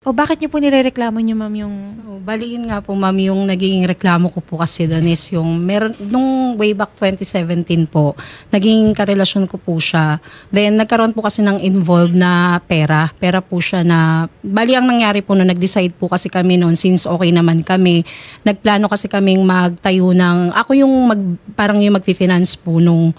O bakit niyo po nirereklamo niyo, ma'am, yung... So, bali yun nga po, ma'am, yung naging reklamo ko po kasi doon is yung meron, nung way back 2017 po, naging karelasyon ko po siya. Then, nagkaroon po kasi ng involved na pera. Pera po siya na, bali ang nangyari po na nag-decide po kasi kami noon, since okay naman kami, nagplano kasi kaming magtayo ng, ako yung parang yung mag-finance po nung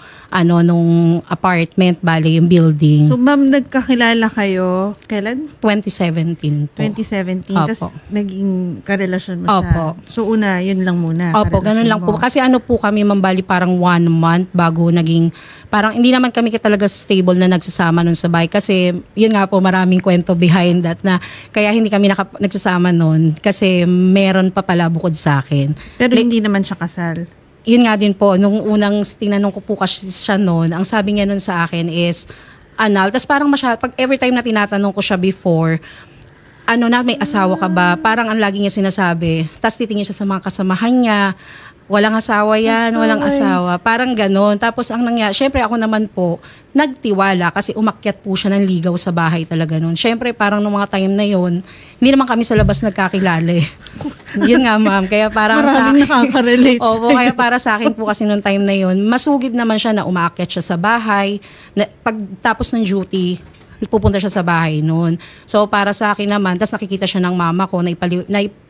apartment, bali yung building. So, ma'am, nagkakilala kayo kailan? 2017 po. 2017. Opo. Tapos naging karelasyon mo Opo. siya. So, una, yun lang muna. Opo, ganun lang po. Kasi ano po kami, mambali parang 1 month bago naging, parang hindi naman kami talaga stable na nagsasama nun sa bahay. Kasi yun nga po, maraming kwento behind that na kaya hindi kami nagsasama nun. Kasi meron pa pala bukod sa akin. Pero hindi naman siya kasal. Yun nga din po, nung unang tinanong ko po kasi siya noon, ang sabi niya nun sa akin is, anal. Tapos parang pag every time na tinatanong ko siya before, may asawa ka ba? Parang ang lagi niya sinasabi. Tapos titingin siya sa mga kasamahan niya. Walang asawa yan, walang asawa. Parang ganon. Tapos ang nangyari, syempre ako naman po, nagtiwala kasi umakyat po siya ng ligaw sa bahay talaga noon. Syempre parang nung mga time na yon, hindi naman kami sa labas nagkakilala eh. Yun nga, ma'am. Kaya parang maraming nakaka-relate. Opo, kaya para sa akin po kasi nung time na yon, masugid naman siya na umakyat siya sa bahay. Pagtapos ng duty, pupunta siya sa bahay noon. So para sa akin naman, tapos nakikita siya ng mama ko,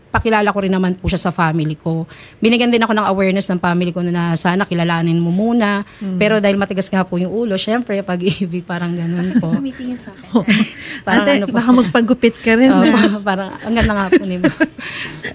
pakilala ko rin naman po siya sa family ko. Binigyan din ako ng awareness ng family ko na sana kilalanin mo muna. Pero dahil matigas nga po yung ulo, syempre pag-ibig parang ganun po. Tumitingin sa akin. Parang Ate, baka magpagupit ka rin. Parang ang ganda nga po ni Ma'am.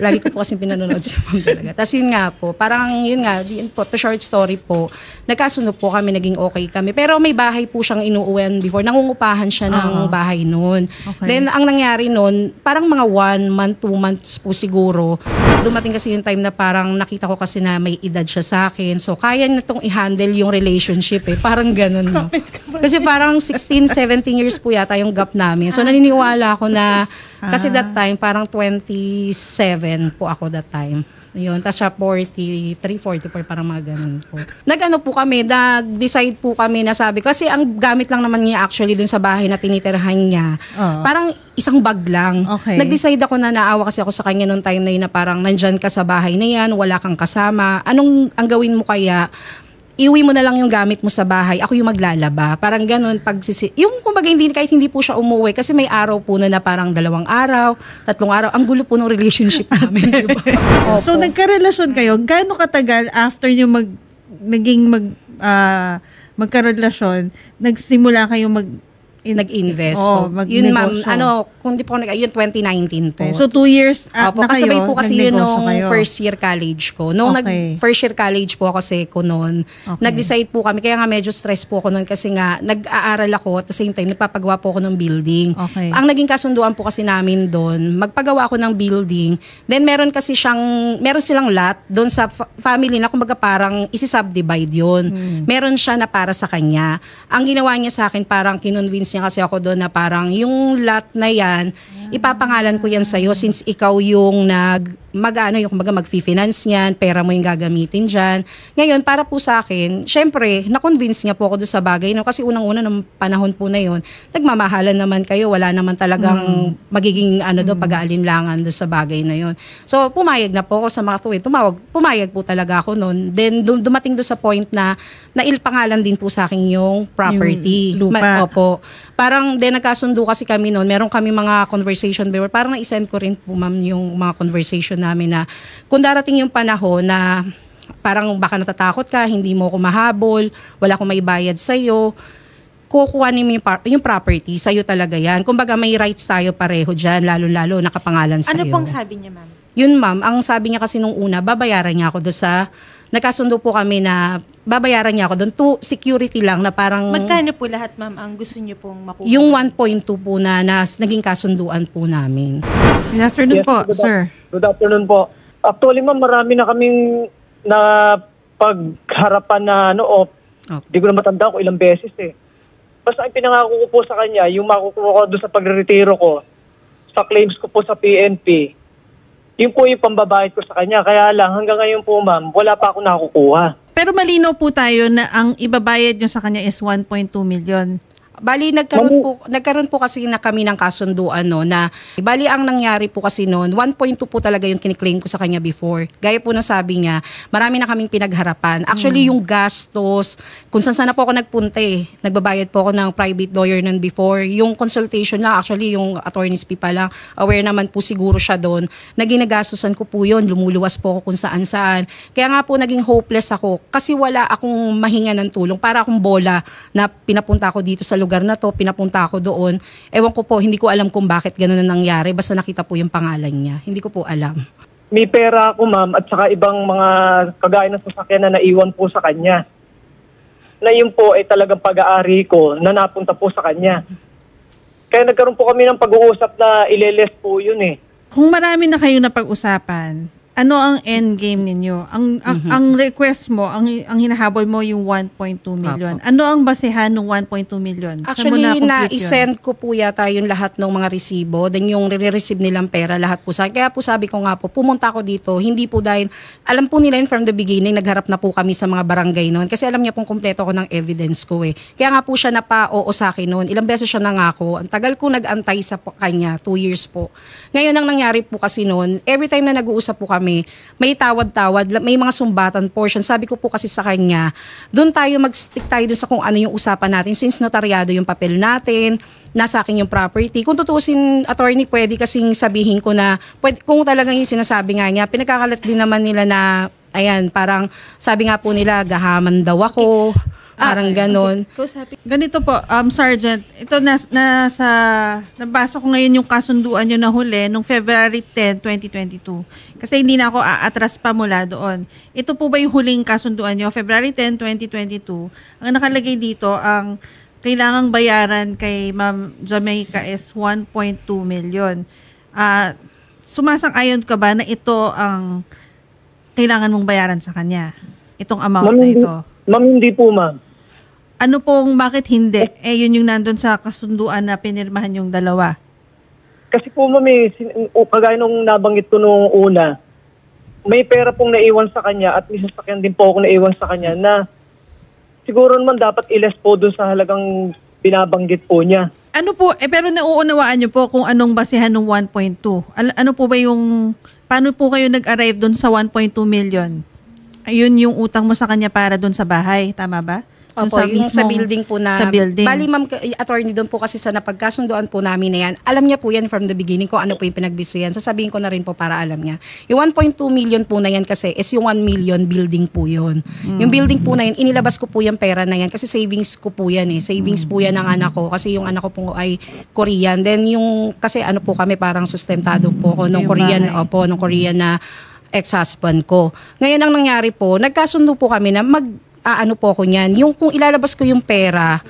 Lagi ko po kasi pinanonood si Ma'am talaga. Tapos yun nga po, parang yun nga, to short story po, nagkasundo po kami, naging okay kami. Pero may bahay po siyang inuuwian before. Nangungupahan siya ng bahay noon. Okay. Then ang nangyari noon, parang mga 1 month, 2 months po siguro. Dumating kasi yung time na parang nakita ko kasi na may edad siya sa akin. So kaya na itong i-handle yung relationship eh. Parang ganun. No? Kasi parang 16, 17 years po yata yung gap namin. So naniniwala ako na, kasi that time parang 27 po ako that time. Yun, tapos siya 43, 44, parang mga ganun po. Nag-decide po kami na sabi, kasi ang gamit lang naman niya actually dun sa bahay na tinitirhan niya, parang isang bag lang. Okay. Nag-decide ako na naawa kasi ako sa kanya nung time na yun na parang nandyan ka sa bahay na yan, wala kang kasama. Ang gawin mo kaya? Iuwi mo na lang yung gamit mo sa bahay, ako yung maglalaba. Parang ganun, yung kumbaga kahit hindi po siya umuwi, kasi may araw po na parang 2 araw, 3 araw, ang gulo po ng relationship namin. Diba? So, nagkarelasyon kayo, gaano katagal after nyo magkarelasyon, nagsimula kayo nag-invest po. Yun ma'am, kung di po yun 2019 po. Okay. So 2 years na kayo, kasabay po kasi yun nung kayo. first year college ko. Nung first year college po ako ko noon, nag-decide po kami, kaya nga medyo stress po ako noon kasi nga nag-aaral ako at the same time nagpapagawa po ako ng building. Okay. Ang naging kasunduan po kasi namin doon, magpagawa ako ng building, then meron silang lot doon sa family na kumbaga parang isi-subdivide yun. Meron siya na para sa kanya. Ang ginawa niya sa akin, parang kinonvince niya kasi ako doon na parang yung lot na yan, ipapangalan ko yan sa'yo since ikaw yung mag-finance niyan, pera mo yung gagamitin dyan. Ngayon, para po sa akin, syempre, na-convince niya po ako doon sa bagay. No? Kasi unang-una, ng panahon po na yun, nagmamahalan naman kayo, wala naman talagang magiging pag-aalinlangan doon sa bagay na yun. So, pumayag na po ako sa mga tuwid. Pumayag po talaga ako noon. Then, dumating doon sa point na nailpangalan din po sa akin yung property. Yung lupa. Opo. Parang, nagkasundo kasi kami noon. Meron kami mga conversation before. Parang na-send ko rin po, ma'am, yung mga conversation namin na kung darating yung panahon na parang baka natatakot ka, hindi mo ako mahabol, wala akong maibayad sa'yo, kukuhanin mo yung property, sa'yo talaga yan. Kumbaga may rights tayo pareho dyan, lalo-lalo nakapangalan sa'yo. Ano pong sabi niya, ma'am? Yun, ma'am, ang sabi niya kasi nung una, babayaran niya ako doon nagkasundo po kami na babayaran niya ako doon to security lang na parang... Magkano po lahat, ma'am, ang gusto niyo pong makuha? Yung 1.2 po na naging kasunduan po namin. Good afternoon po, sir. Good afternoon po. Actually, ma'am, marami na kaming na pagharapan na hindi ko na matanda ko ilang beses eh. Basta ang pinangako ko po sa kanya, yung makukuha ko doon sa pagre-retiro ko, sa claims ko po sa PNP, yun po yung pambabayad ko sa kanya. Kaya lang, hanggang ngayon po, ma'am, wala pa ako nakukuha. Pero malinaw po tayo na ang ibabayad nyo sa kanya is 1.2 million. Bali, nagkaroon po kasi na kami ng kasunduan no, na bali ang nangyari po kasi noon, 1.2 po talaga yung kiniklaim ko sa kanya before. Gaya po na sabi niya, marami na kaming pinagharapan. Actually, yung gastos, kung saan na po ako nagpunta nagbabayad po ako ng private lawyer nun before. Yung consultation lang, actually yung attorney's fee pa lang, aware naman po siguro siya doon. Naginagastusan ko po yun, lumuluwas po ako kung saan-saan. Kaya nga po naging hopeless ako kasi wala akong mahinga ng tulong. Para akong bola na pinapunta ako dito sa lugar na to, pinapunta ako doon. Ewan ko po, hindi ko alam kung bakit ganun na nangyari. Basta nakita po yung pangalan niya. Hindi ko po alam. May pera ako, ma'am, at saka ibang mga kagaya ng sasakyan na naiwan po sa kanya. Na yun po ay talagang pag-aari ko na napunta po sa kanya. Kaya nagkaroon po kami ng pag-uusap na ileles po yun Kung marami na kayong napag-usapan, ano ang end game ninyo? Ang request mo, ang hinahabol mo yung 1.2 million. Apo. Ano ang basehan ng 1.2 million? Actually, na-send ko po yata yung lahat ng mga resibo. Then yung re-receive nilang pera, lahat po sa akin. Kaya po sabi ko nga po, pumunta ako dito. Hindi po dahil, alam po nila yun from the beginning, nagharap na po kami sa mga barangay noon. Kasi alam niya pong kompleto ko ng evidence ko Kaya nga po siya napa-oo sa akin noon. Ilang beses siya nangako. Ang tagal ko nag-antay sa kanya, 2 years po. Ngayon ang nangyari po kasi noon, every time na nag-uusap po kami, may tawad-tawad, may mga sumbatan portion. Sabi ko po kasi sa kanya, doon tayo mag-stick tayo doon sa kung ano yung usapan natin since notaryado yung papel natin, nasa akin yung property. Kung tutusin, attorney, pwede kasing sabihin ko na, kung talagang yung sinasabi nga niya, pinagkakalat din naman nila na, ayan, parang sabi nga po nila, gahaman daw ako. Parang ganon. Ganito po, Sergeant, ito nabasa ko ngayon yung kasunduan nyo na huli nung February 10, 2022. Kasi hindi na ako aatras pa mula doon. Ito po ba yung huling kasunduan nyo? February 10, 2022. Ang nakalagay dito, ang kailangang bayaran kay Ma'am Jamaica is 1.2 million. Sumasang-ayon ka ba na ito ang kailangan mong bayaran sa kanya? Itong amount na ito? Ma'am, hindi po, ma'am. Ano pong, bakit hindi? Yun yung nandun sa kasunduan na pinirmahan yung dalawa. Kasi po, ma'am, kagaya nung nabanggit ko nung una, may pera pong naiwan sa kanya at may sasakyan din po ako naiwan sa kanya na siguro naman dapat iles po dun sa halagang binabanggit po niya. Ano po, pero nauunawaan niyo po kung anong basehan ng 1.2. Ano po ba yung, paano po kayo nag-arrive dun sa 1.2 million? Ayun yung utang mo sa kanya para dun sa bahay, tama ba? Opo, yung sa building po na, sa building. Bali ma'am, attorney doon po kasi sa napagkasunduan po namin na yan, alam niya po yan from the beginning kung ano po yung pinagbisihan. Sasabihin ko na rin po para alam niya. Yung 1.2 million po na yan kasi is yung 1 million building po yun. Yung building po na yan, inilabas ko po yung pera na yan kasi savings ko po yan Savings po yan ng anak ko kasi yung anak ko po ay Korean. Then yung, kasi ano po kami parang sustentado po ko nung Korean, nung Korean na ex-husband ko. Ngayon ang nangyari po, nagkasundo po kami na ano po ako niyan, yung kung ilalabas ko yung pera,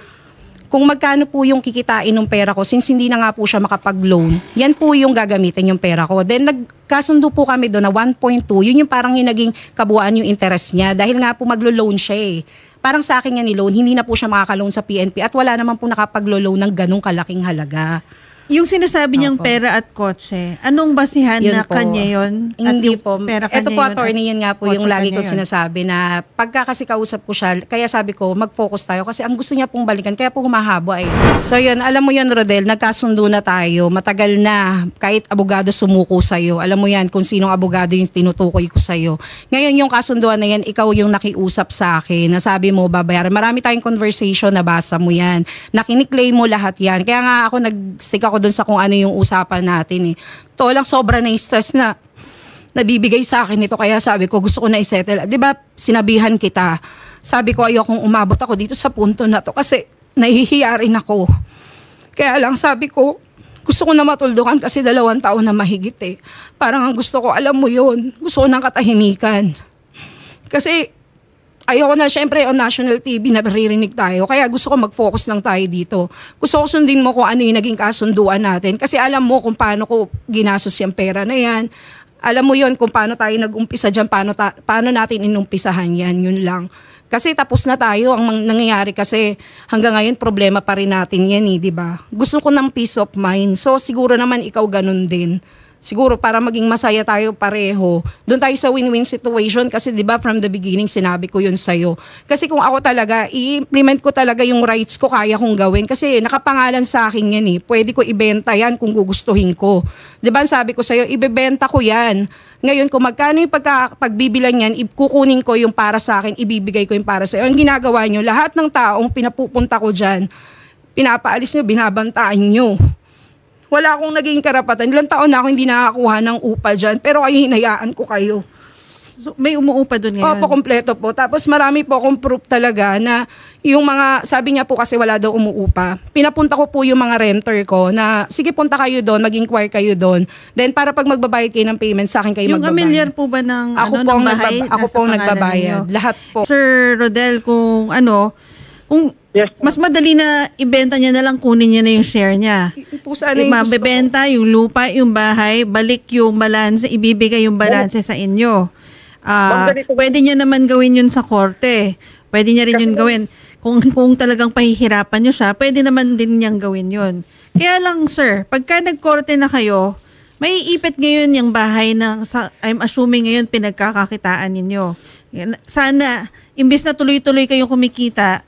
kung magkano po yung kikitain ng pera ko, since hindi na nga po siya makapag-loan, yan po yung gagamitin yung pera ko. Then nagkasundo po kami doon na 1.2, yun yung parang yung naging kabuuan yung interest niya, dahil nga po maglo-loan siya Parang sa akin yan ni-loan, hindi na po siya makaka-loan sa PNP at wala naman po nakapag-loan ng ganong kalaking halaga. Yung sinasabi niyang pera at kotse, anong basihan Yun na po. kanya yun? Hindi at po. Pera Ito kanya po, yun attorney, yan nga po yung kotse lagi ko kanya yun? sinasabi na pagka kasi kausap ko siya, kaya sabi ko, mag-focus tayo kasi ang gusto niya pong balikan, kaya po humahaba So yun, alam mo yun, Rodel, nagkasundo na tayo, matagal na, kahit abogado sumuko sa'yo, alam mo yan kung sinong abogado yung tinutukoy ko sa'yo. Ngayon yung kasunduan na yan, ikaw yung nakiusap sa akin, na sabi mo, babayaran. Marami tayong conversation, nabasa mo yan, nakiniklaim mo lahat yan. Kaya nga ako, nag-stick ako dun sa kung ano yung usapan natin To lang sobra na stress na nabibigay sa akin ito. Kaya sabi ko, gusto ko na isettle. Di ba, sinabihan kita. Sabi ko, ayokong umabot ako dito sa punto na to kasi nahihiya rin ako. Kaya lang sabi ko, gusto ko na matuldukan kasi 2 taon na mahigit Parang ang gusto ko, alam mo yun, gusto ko ng katahimikan. Kasi ayoko na, syempre on national TV naririnig tayo. Kaya gusto ko mag-focus lang tayo dito. Gusto ko sundin mo kung ano yung naging kasunduan natin. Kasi alam mo kung paano ko ginastos yung pera na yan. Alam mo yon kung paano tayo nag-umpisa dyan, paano natin inumpisahan yan, yun lang. Kasi tapos na tayo, ang nangyayari kasi hanggang ngayon problema pa rin natin yan di ba? Gusto ko ng peace of mind. So siguro naman ikaw ganun din. siguro para maging masaya tayo pareho, doon tayo sa win-win situation kasi 'di ba from the beginning sinabi ko yun sa'yo. Kasi kung ako talaga, i-implement ko talaga yung rights ko, kaya kong gawin. Kasi nakapangalan sa akin yan eh. Pwede ko ibenta yan kung gugustuhin ko. 'Di ba sabi ko sa'yo, ibebenta ko yan. Ngayon kung magkano yung pagbibilan yan, kukunin ko yung para sa akin, ibibigay ko yung para sa'yo. Ang ginagawa nyo, lahat ng taong pinapupunta ko dyan, pinapaalis nyo, binabantaan nyo. Wala akong naging karapatan. Ilang taon na ako hindi nakakakuha ng upa dyan. Pero kayo, hinayaan ko kayo. So, may umuupa doon ngayon? Opo, kompleto po. Tapos marami po akong proof talaga na yung mga, sabi niya po kasi wala daw umuupa. Pinapunta ko po yung mga renter ko na, sige punta kayo doon, mag-inquire kayo doon. Then para pag magbabayad kayo ng payment, sa akin kayo yung magbabayad. Yung amilyar po ba ng, ng bahay? Ako po ang nagbabayad. Lahat po. Sir Rodel, kung Yes. mas madali na ibenta niya na lang, kunin niya na yung share niya. Po sana yung gusto ko. Mabebenta yung lupa, yung bahay, balik yung balance, ibibigay yung balance sa inyo. Pwede niya naman gawin yun sa korte. Pwede niya rin yun gawin. Kung talagang pahihirapan niyo siya, pwede naman din niyang gawin yun. Kaya lang sir, pagka nagkorte na kayo, may ipit ngayon yung bahay na I'm assuming ngayon pinagkakakitaan ninyo. Sana, imbis na tuloy-tuloy kayong kumikita,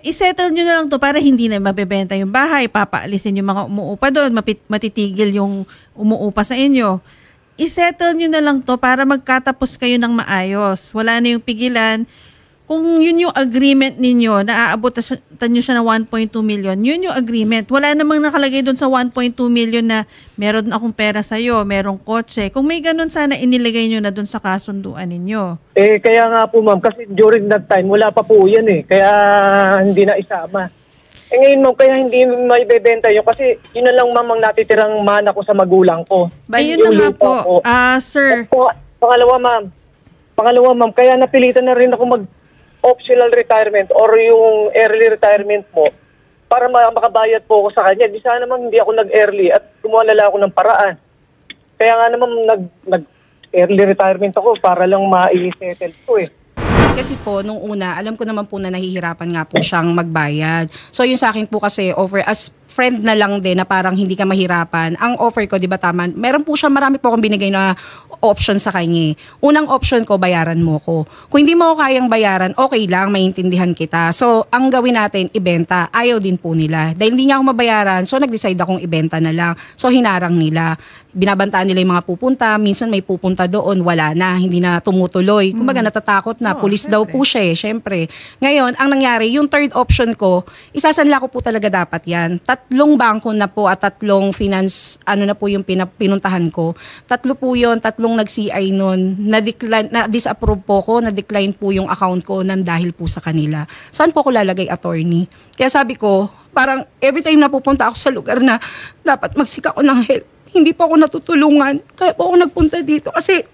isettle nyo na lang to para hindi na mabebenta yung bahay, papaalisin yung mga umuupa doon, matitigil yung umuupa sa inyo. Isettle nyo na lang to para magkatapos kayo ng maayos. Wala na yung pigilan. Kung yun yung agreement ninyo, na aabutan nyo siya ng 1.2 million, yun yung agreement. Wala namang nakalagay doon sa 1.2 million na meron akong pera sa'yo, merong kotse. Kung may ganun, sana inilagay nyo na doon sa kasunduan ninyo. Kaya nga po ma'am, kasi during that time, wala pa po yan eh. Kaya hindi na isama. Ngayon ma'am, kaya hindi maibebenta yun. Kasi yun na lang ma'am ang natitirang mana ko sa magulang ko. Ayun na nga po. Sir. Pangalawa ma'am, kaya napilitan na rin ako optional retirement or yung early retirement mo para makabayad po ako sa kanya. Di sana naman hindi ako nag-early at gumawa na lang ako ng paraan. Kaya nga naman nag-early retirement ako para lang ma-i-settle ko eh. Kasi po, nung una, alam ko naman po na nahihirapan nga po siyang magbayad. So yun sa akin po kasi offer as friend na lang din na parang hindi ka mahirapan. Ang offer ko, di ba tama, meron po siya, marami po akong binigay na option sa kanya. Unang option ko, bayaran mo ko. Kung hindi mo ko kayang bayaran, okay lang, maintindihan kita. So, ang gawin natin, ibenta. Ayaw din po nila. Dahil hindi niya ako mabayaran, so nag-decide akong ibenta na lang. So, hinarang nila. Binabantaan nila yung mga pupunta. Minsan may pupunta doon, wala na, hindi na tumutuloy. Kumbaga natatakot na, pulis daw po siya eh, syempre. Ngayon, ang nangyari, yung third option ko, isasanla ko po talaga dapat yan. 3 bangko na po at 3 finance, na po yung pinuntahan ko. 3 po yun, 3 nag-CI nun, na-disapprove po ko, na-decline po yung account ko nang dahil po sa kanila. Saan po ko lalagay, attorney? Kaya sabi ko, parang every time na pupunta ako sa lugar na dapat magsika ko ng help, hindi po ako natutulungan. Kaya po ako nagpunta dito kasi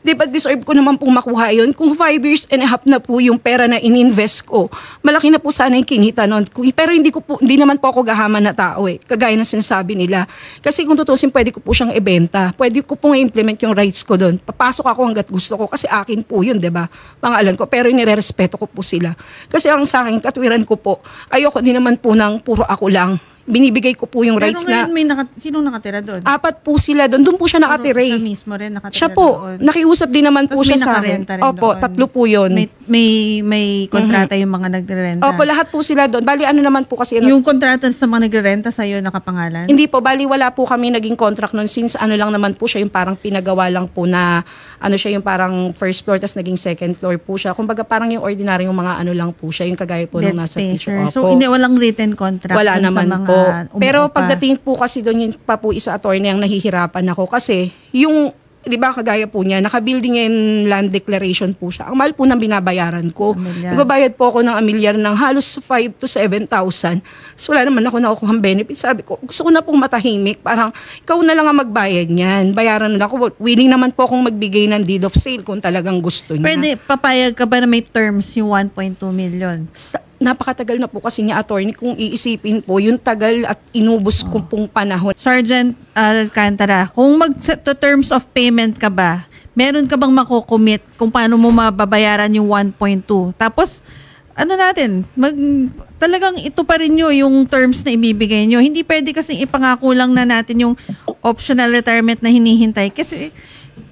di ba deserve ko naman pong makuha yun? Kung 5 years and a half na po yung pera na ininvest ko, malaki na po sana yung kinita nun. Pero hindi naman po ako gahaman na tao eh, kagaya ng sinasabi nila. Kasi kung tutusin, pwede ko po siyang ibenta. Pwede ko pong i-implement yung rights ko doon. Papasok ako hanggat gusto ko kasi akin po yun, di ba? Pangalan ko. Pero inirerespeto ko po sila. Kasi ang sa akin, katwiran ko po, ayoko din naman po ng puro ako lang. Binibigay ko po yung rights na. Pero ngayon sinong nakatira doon? 4 po sila doon. Doon po siya nakatira. Siya mismo rin nakatira siya po, doon. nakiusap din naman po Tapos siya sa akin. Opo, doon. 3 po yun. May kontrata yung mga nagre-renta. Opo, lahat po sila doon. Bali, naman po kasi. Yung kontrata sa mga nagre-renta sa'yo nakapangalan? Hindi po, bali wala po kami naging contract noon since lang naman po siya yung parang pinagawa lang po na siya yung parang first floor tas naging second floor po siya. Kumbaga parang yung ordinary yung mga lang po siya, yung kagaya po nung nasa picture. So, walang written contract wala naman sa mga po. umuupa. Pero pagdating po kasi doon yung pa po isa attorney ang nahihirapan ako kasi yung, di ba kagaya po niya, naka-building and land declaration po siya. Ang mahal po ng binabayaran ko. Nagbabayad po ako ng amilyar ng halos 5,000 to 7,000. So wala naman ako nakukuhang benefit. Sabi ko, gusto ko na pong matahimik. Parang, ikaw na lang ang magbayad niyan. Bayaran na ako. Willing naman po akong magbigay ng deed of sale kung talagang gusto niya. Pwede, papayag ka ba na may terms yung 1.2 million? Napakatagal na po kasi niya, attorney, kung iisipin po, yung tagal at inubos ko pong panahon. Sergeant Alcantara, kung mag-terms of payment ka ba, meron ka bang makukomit kung paano mo mababayaran yung 1.2? Tapos, ano natin, talagang ito pa rin nyo yung terms na ibibigay nyo. Hindi pwede kasi ipangako lang na natin yung optional retirement na hinihintay. Kasi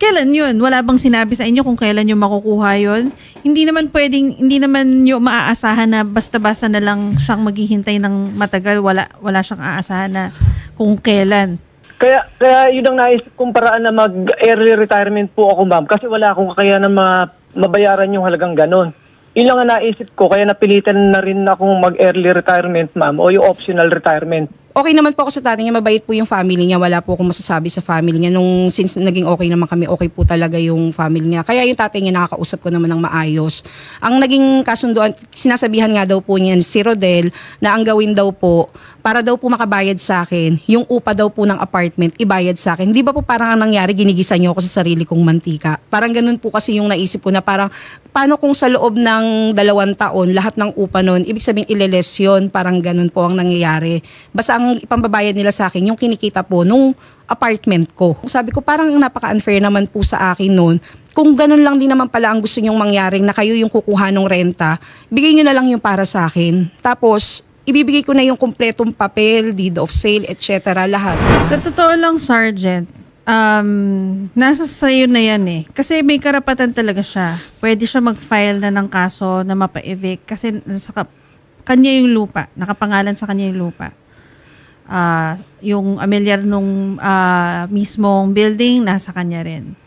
kailan yun? Wala bang sinabi sa inyo kung kailan nyo makukuha yun? Hindi naman nyo maaasahan na basta-basta na lang siyang maghihintay ng matagal. Wala siyang aasahan na kung kailan. Kaya yun ang naisip kong paraan na mag-early retirement po ako, ma'am. Kasi wala akong kakayanan mabayaran yung halagang ganon. Yun lang ang naisip ko, kaya napilitan na rin akong mag-early retirement, ma'am, o yung optional retirement. Okay naman po ako sa tatay niya, mabait po yung family niya. Wala po akong masasabi sa family niya. Since naging okay naman kami, okay po talaga yung family niya. Kaya yung tatay niya nakakausap ko naman ng maayos. Ang naging kasunduan, sinasabihan nga daw po niya si Rodel na ang gawin daw po, para daw po makabayad sa akin, yung upa daw po ng apartment, ibayad sa akin. Di ba po parang ang nangyari, ginigisa niyo ako sa sarili kong mantika. Parang ganun po kasi yung naisip ko na parang, paano kung sa loob ng 2 taon, lahat ng upa nun, ibig sabihin ileles yun, parang ganun po ang nangyayari. Basta ang ipambabayad nila sa akin, yung kinikita po nung apartment ko. Sabi ko, parang napaka-unfair naman po sa akin noon. Kung ganun lang din naman pala ang gusto nyong mangyaring na kayo yung kukuha ng renta, bigay nyo na lang yung para sa akin. Tapos, ibibigay ko na yung kumpletong papel, deed of sale, etc. lahat. Sa totoo lang, Sergeant, nasa sayo na yan eh. Kasi may karapatan talaga siya. Pwede siya mag-file na ng kaso na mapa-evict kasi kanya yung lupa. Nakapangalan sa kanya yung lupa. Yung amilyar nung mismong building, nasa kanya rin.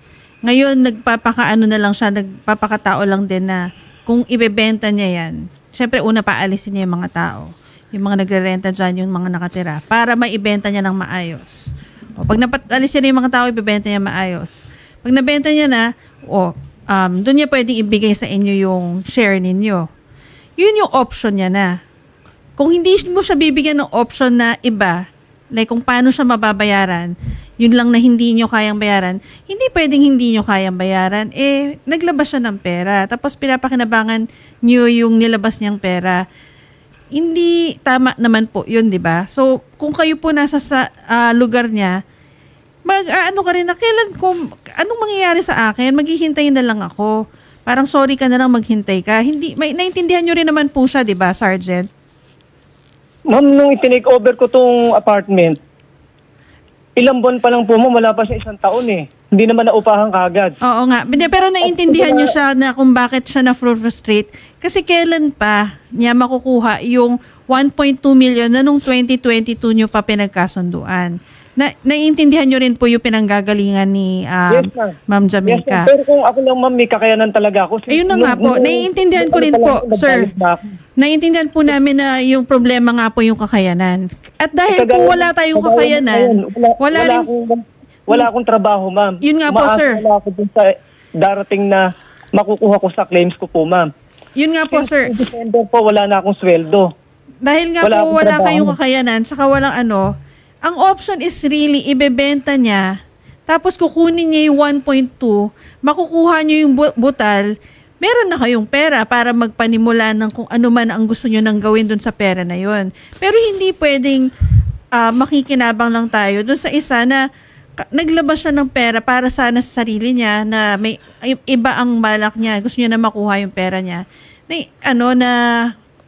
Ngayon, nagpapakaano na lang siya, nagpapakatao lang din na kung ibebenta niya yan, syempre una paalisin niya yung mga tao. Yung mga nagre-renta dyan, yung mga nakatira, para maibenta niya ng maayos. O, pag napalisin niya yung mga tao, ibebenta niya maayos. Pag nabenta niya na, doon niya pwedeng ibigay sa inyo yung share ninyo. Yun yung option niya na. Kung hindi mo siya bibigyan ng option na iba, like kung paano siya mababayaran, yun lang na hindi nyo kayang bayaran, hindi pwedeng hindi nyo kayang bayaran, naglabas siya ng pera. Tapos pinapakinabangan nyo yung nilabas niyang pera. Hindi tama naman po yun, di ba? So, kung kayo po nasa lugar niya, ano ka rin na, anong mangyayari sa akin? Maghihintay na lang ako. Parang sorry ka na lang maghintay ka. Naintindihan nyo rin naman po siya, di ba, Sergeant? Ma'am, nung itinake over ko tong apartment, ilang buwan pa lang po, ma'am, wala pa sa 1 taon eh. Hindi naman naupahan kagad. Oo nga. Pero naintindihan nyo siya na kung bakit siya na-frustrate. Kasi kailan pa niya makukuha yung 1.2 million na nung 2022 nyo pa pinagkasunduan. Naiintindihan nyo rin po yung pinanggagalingan ni Yes, Ma'am Jamaica. Yes, pero kung ako lang, ma'am, may kakayanan talaga ako. Ayun na nga po. Naiintindihan ko rin po, sir. Naiintindihan po namin na yung problema nga po yung kakayanan. At dahil po wala tayong kakayanan, wala akong trabaho, ma'am. Yun nga po, sir. Wala ako dun sa darating na makukuha ko sa claims ko po, ma'am. Yun nga po, sir. Since December po, wala na akong sweldo. Dahil nga po wala kayong kakayanan, saka walang ang option is really ibebenta niya, tapos kukunin niya yung 1.2, makukuha niyo yung butal, meron na kayong pera para magpanimula ng kung ano man ang gusto niyo nang gawin dun sa pera na yon. Pero hindi pwedeng makikinabang lang tayo dun sa isa na naglabas siya ng pera para sana sa sarili niya na may iba ang balak niya, gusto niya na makuha yung pera niya. Na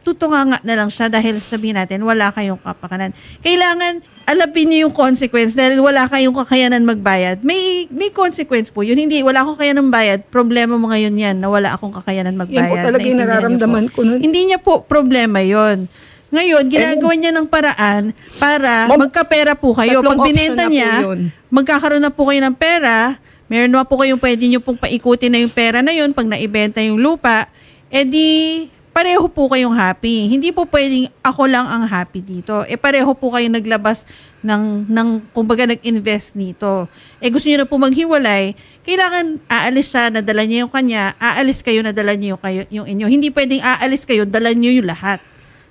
tutunganga na lang siya dahil sabihin natin wala kayong kapakanan. Kailangan alapin niyo yung consequence dahil wala kayong kakayanan magbayad. May consequence po yun. Hindi, wala akong kakayanan magbayad. Problema mo ngayon yan na wala akong kakayanan magbayad. Yan po talaga yung nararamdaman ko nun. Hindi niya po problema yon. Ngayon, ginagawa niya ng paraan para magkapera po kayo. Pag binenta niya, magkakaroon na po kayo ng pera, meron na po kayong pwede niyo pong paikutin na yung pera na yun pag naibenta yung lupa, edi pareho po kayong happy. Hindi po pwedeng ako lang ang happy dito. Pareho po kayong naglabas ng kumbaga nag-invest nito. Gusto niyo na po maghiwalay, kailangan aalis siya, nadala niya yung kanya, aalis kayo, nadala niyo yung inyo. Hindi pwedeng aalis kayo, dala niyo yung lahat.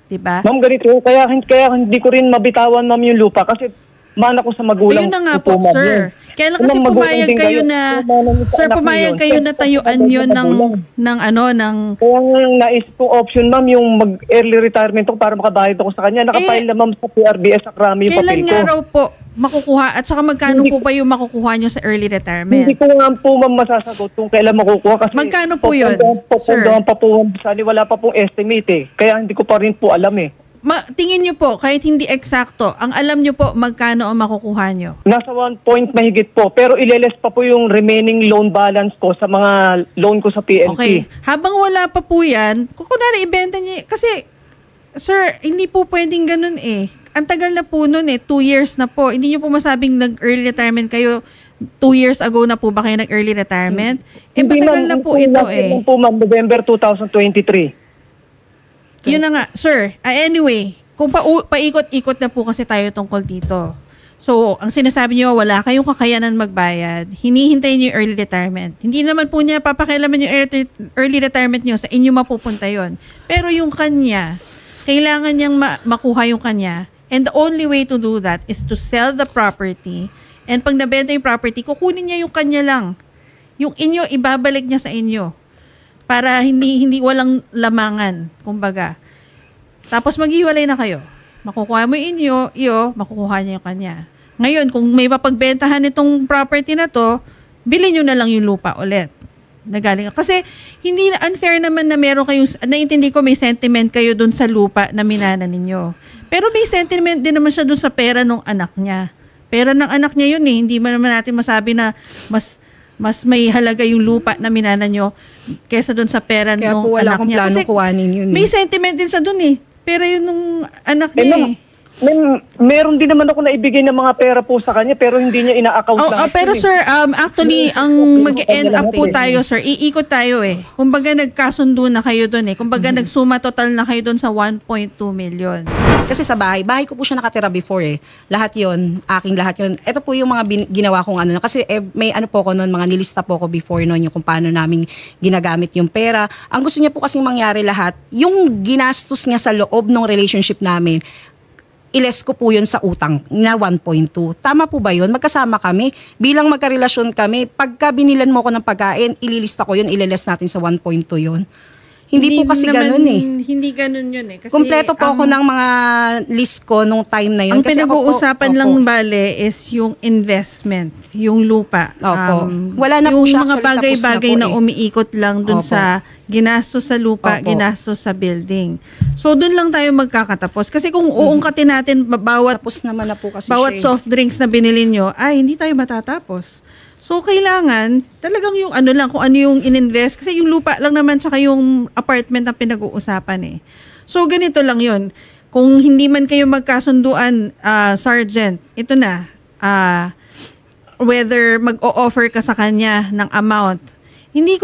Diba? Ma'am, ganito. Kaya hindi ko rin mabitawan, ma'am, yung lupa kasi mana ko sa magulang. Ayun na nga po, sir. Kailan kasi pumayag kayo na, sir, pumayag kayo na tayuan yun ng Kaya nga yung naisip kong option, ma'am, yung mag-early retirement ko para makabayad ako sa kanya. Nakapile na, ma'am, sa PRBS sa Krami yung papel ko. makukuha? At saka magkano po ba yung makukuha nyo sa early retirement? Hindi ko nga po ma'am masasagot kung kailan makukuha kasi Magkano po yun, sir? Papundahan pa po sani, wala pa pong estimate eh. Kaya hindi ko pa rin po alam eh. Tingin nyo po, kahit hindi eksakto, ang alam nyo po magkano ang makukuha nyo? Nasa 1 point mahigit po. Pero ileles pa po yung remaining loan balance ko sa mga loan ko sa PNP. Okay. Habang wala pa po yan, kung kunwari ibenta niya, kasi, sir, hindi po pwedeng ganun eh. Ang tagal na po nun eh, 2 years na po. Hindi nyo po masabing nag-early retirement kayo, 2 years ago na po ba kayo nag-early retirement? Matagal na po ito eh. Po ma'am, November 2023. Yun na nga, sir. Anyway, kung paikot-ikot na po kasi tayo tungkol dito. So, ang sinasabi niyo, wala kayong kakayanan magbayad. Hinihintay niyo yung early retirement. Hindi naman po niya papakialaman yung early retirement niyo. Sa inyo mapupunta yon. Pero yung kanya, kailangan niyang makuha yung kanya. And the only way to do that is to sell the property. And pag nabenta yung property, kukunin niya yung kanya lang. Yung inyo, ibabalik niya sa inyo. Para hindi walang lamangan, kumbaga. Tapos maghiwalay na kayo. Makukuha mo yung makukuha niya yung kanya. Ngayon, kung may mapagbentahan itong property na to, bilhin nyo na lang yung lupa ulit. Nagaling. Kasi hindi na unfair naman na meron kayong, naintindi ko may sentiment kayo dun sa lupa na minana ninyo. Pero may sentiment din naman siya dun sa pera ng anak niya. Pera ng anak niya yun eh. Hindi man naman natin masabi na mas may halaga yung lupa na minana nyo kesa dun sa pera ng anak niya. Kaya po wala akong plano kuhanin yun. May sentiment din sa dun eh. Pera yun nung anak niya eh. Meron din naman ako na ibigay ng mga pera po sa kanya pero hindi niya ina-account lahat. Pero yun, sir, actually, ang mag-end up po tayo, sir, iikot tayo eh. Kumbaga nagkasundo na kayo doon eh. Kumbaga nagsuma total na kayo doon sa 1.2 million. Kasi sa bahay ko po siya nakatira before eh. Lahat yon, aking lahat yon. Ito po yung mga ginawa kong ano. Kasi may ano po ko noon, mga nilista po ko before noon, yung kung paano namin ginagamit yung pera. Ang gusto niya po kasing mangyari lahat, yung ginastos niya sa loob ng relationship namin, iles ko po yun sa utang na 1.2. Tama po ba yun? Magkasama kami. Bilang magkarelasyon kami, pagka binilan mo ko ng pagkain, ililista ko yun, ililes natin sa 1.2 yun. Hindi po kasi ganun eh. Hindi ganun yun eh. Kasi kumpleto po ako ng mga list ko nung time na yun. Ang pinag-uusapan lang bale is yung investment, yung lupa. Opo. Wala na po yung siya. Yung mga bagay-bagay na umiikot lang dun Opo. sa ginastos sa lupa, Opo. ginastos sa building. So dun lang tayo magkakatapos. Kasi kung uungkatin natin tapos naman na po kasi bawat soft drinks na binili nyo, ay hindi tayo matatapos. So, kailangan talagang yung ano lang, kung ano yung ininvest. Kasi yung lupa lang naman tsaka yung apartment ang pinag-uusapan eh. So, ganito lang yun. Kung hindi man kayo magkasunduan, Sergeant, ito na, whether mag-o-offer ka sa kanya ng amount, hindi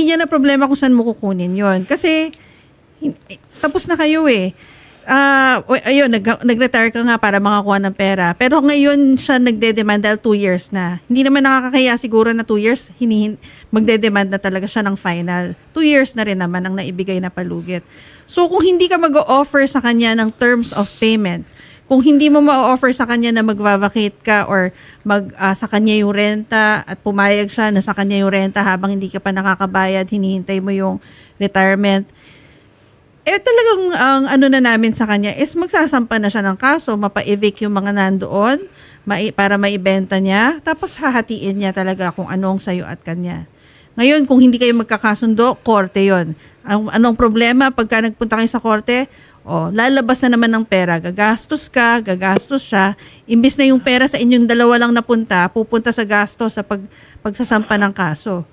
niya na problema kung saan mo kukunin yon. Kasi, tapos na kayo eh. Ayun, nag-retire ka nga para makakuha ng pera. Pero ngayon siya nagde-demand dahil 2 years na. Hindi naman nakakakaya siguro na 2 years, magde-demand na talaga siya ng final. 2 years na rin naman ang naibigay na palugit. So kung hindi ka mag-o-offer sa kanya ng terms of payment, kung hindi mo ma-offer sa kanya na mag-vacate ka or sa kanya yung renta at pumayag siya na sa kanya yung renta habang hindi ka pa nakakabayad, hinihintay mo yung retirement, talagang ang ano na namin sa kanya is magsasampa na siya ng kaso, mapa-evict yung mga nandoon para maibenta niya, tapos hahatiin niya talaga kung anong sayo at kanya. Ngayon, kung hindi kayo magkakasundo, korte yon. Anong problema pagka nagpunta kayo sa korte? Lalabas na naman ng pera. Gagastos ka, gagastos siya. Imbis na yung pera sa inyong dalawa lang napunta, pupunta sa gastos sa pagsasampa ng kaso.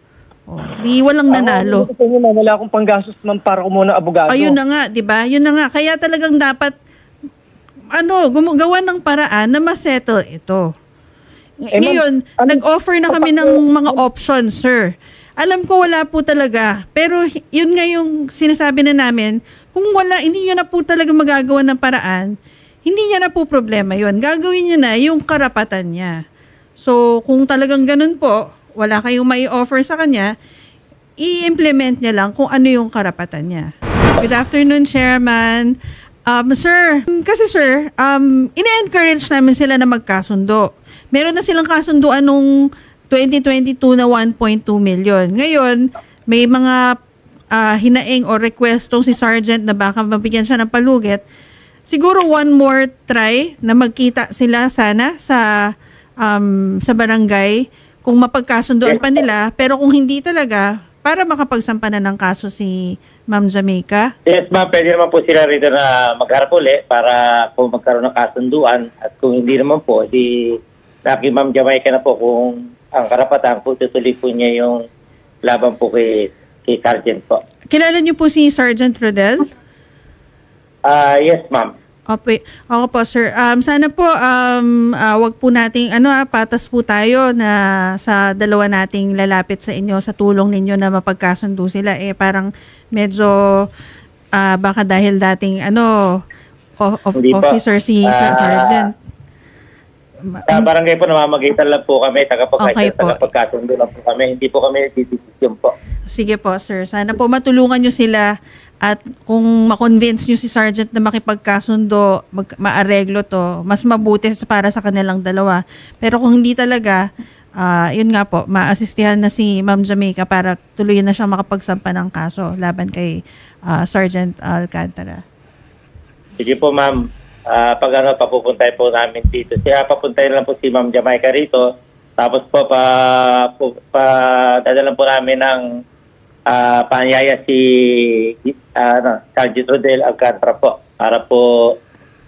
Di walang nanalo. Wala akong panggastos man para kumuna abogado. Ayun na nga, 'di ba? Yun na nga. Kaya talagang dapat gumawa ng paraan na ma-settle ito. Ngayon, nag-offer na kami ng mga options, sir. Alam ko wala po talaga. Pero yun nga yung sinasabi na namin, kung hindi niyo na po talaga magagawa ng paraan, hindi niya na po problema yun. Gagawin niya na yung karapatan niya. So, kung talagang ganun po, wala kayong may offer sa kanya, i-implement niya lang kung ano yung karapatan niya. Good afternoon, Chairman. Sir, kasi sir, ina-encourage namin sila na magkasundo. Meron na silang kasunduan nung 2022 na 1.2 million. Ngayon, may mga hinaing o request tong si Sergeant na baka mabigyan siya ng palugit. siguro one more try na magkita sila sana sa barangay kung mapagkasunduan pa nila. Pero kung hindi talaga, para makapagsampa na ng kaso si Ma'am Jamaica. Yes, ma'am. Pwede naman po sila rito na magharap uli para kung magkaroon ng kasunduan. At kung hindi naman po, di kay Ma'am Jamaica na po kung ang karapatan po tutuloy po niya yung laban po kay Sergeant po. Kilala niyo po si Sergeant Rodel? Yes, ma'am. Okay. Ako po, sir. Sana po, wag po nating, patas po tayo na sa dalawa nating lalapit sa inyo, sa tulong ninyo na mapagkasundo sila. Parang medyo, baka dahil dating, officer si Sergeant. Sa barangay po, namamagitan lang po kami, Okay po. tagapagkasundo lang po kami. Hindi po kami nagdidesisyon po. Sige po, sir. Sana po matulungan nyo sila at kung ma-convince nyo si Sergeant na makipagkasundo, maareglo to, mas mabuti para sa kanilang dalawa. Pero kung hindi talaga, yun nga po, maasistihan na si Ma'am Jamaica para tuloy na siyang makapagsampa ng kaso laban kay Sergeant Alcantara. Sige po, ma'am. Pag papupuntay po namin dito. Papuntay lang po si Ma'am Jamaica rito. Tapos po, dadalan po namin ng paanyaya si Sergeant Rodel Alcantara po para po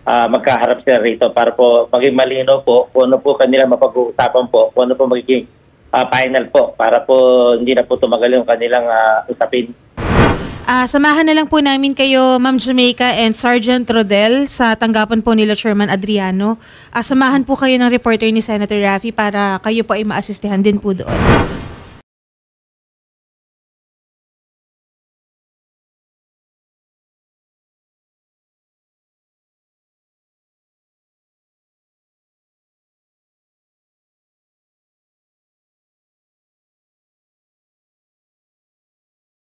magkaharap sila rito para po maging malino po kung ano po kanila mapag-uusapan po, kung ano po magiging final po para po hindi na po tumagal yung kanilang usapin. Samahan na lang po namin kayo, Ma'am Jamaica and Sergeant Rodel, sa tanggapan po nila Chairman Adriano. Samahan po kayo ng reporter ni Senator Raffy para kayo po ay maasistihan din po doon.